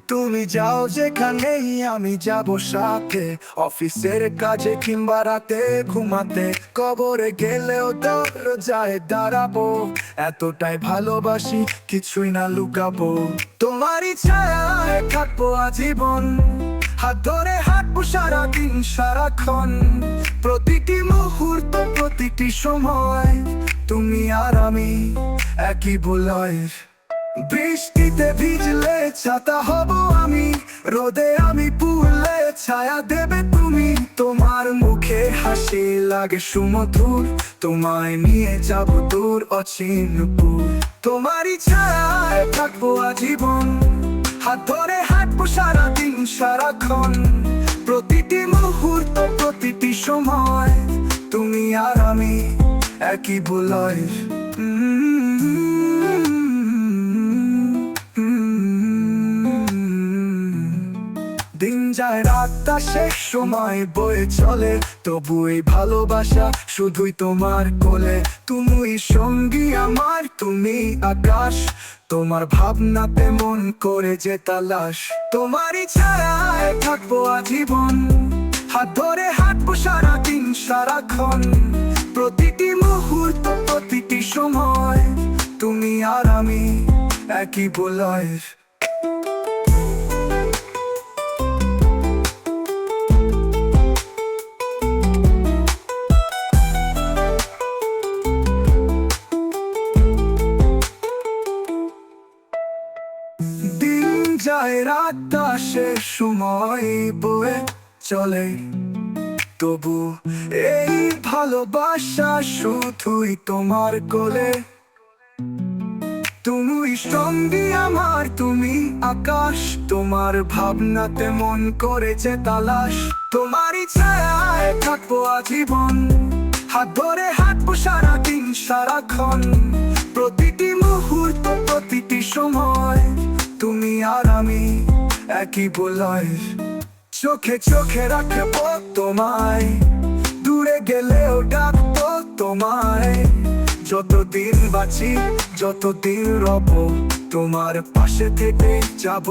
তুমি যাও যেখানেই আমি যাব সাথে, অফিসের কাজে কিংবা রাতে ঘুমাতে। কবরে গেলেও দরজায় দাঁড়াবো, এতটাই ভালোবাসি কিছুই না লুকাবো। তোমারই ছায়ায় থাকবো আজীবন, হাত ধরে হাঁটবো সারাদিন সারাক্ষণ। প্রতিটি মুহূর্ত প্রতিটি সময় তুমি আর আমি একই বলয়ের। বৃষ্টিতে ভিজলে ছাতা হব আমি, রোদে আমি পুড়লে ছায়া দেবে তুমি। তোমার মুখে হাসি লাগে সুমধুর, তোমায় নিয়ে যাব দূর অচিনপুর। তোমারই ছায়ায় থাকবো আজীবন, হাত ধরে হাঁটবো সারাদিন সারাক্ষণ। প্রতিটি মুহূর্ত প্রতিটি সময় তুমি আর আমি একই বলয়ের। দিন যায় রাত আসে সময় বয়ে চলে, তবু এই ভালোবাসা শুধুই তোমার কোলে। তুমি সঙ্গী আমার, তুমি আকাশ, তোমার ভাবনাতে মন করে যে তালাশ। তোমারই ছায়ায় থাকবো আজীবন, হাত ধরে হাঁটবো সারাদিন সারাক্ষণ। প্রতিটি মুহূর্ত প্রতিটি সময় তুমি আর আমি একই বলয়ের। দিন যায় রাত আসে সময় বয়ে চলে, তবু এই ভালোবাসা শুধুই তোমার কোলে। তুমি সঙ্গী আমার, তুমি আকাশ, তোমার ভাবনাতে মন করেছে তালাশ। তোমারই ছায়ায় থাকবো আজীবন, হাত ধরে হাঁটবো সারাদিন সারাক্ষণ। প্রতিটি মুহূর্ত প্রতিটি সময় তুমি আর আমি একই বলয়ের। চোখে চোখে রাখবো তোমায়, দূরে গেলেও ডাকবো তোমায়। যতদিন বাঁচি যতদিন রব, তোমার পাশে থেকে যাব।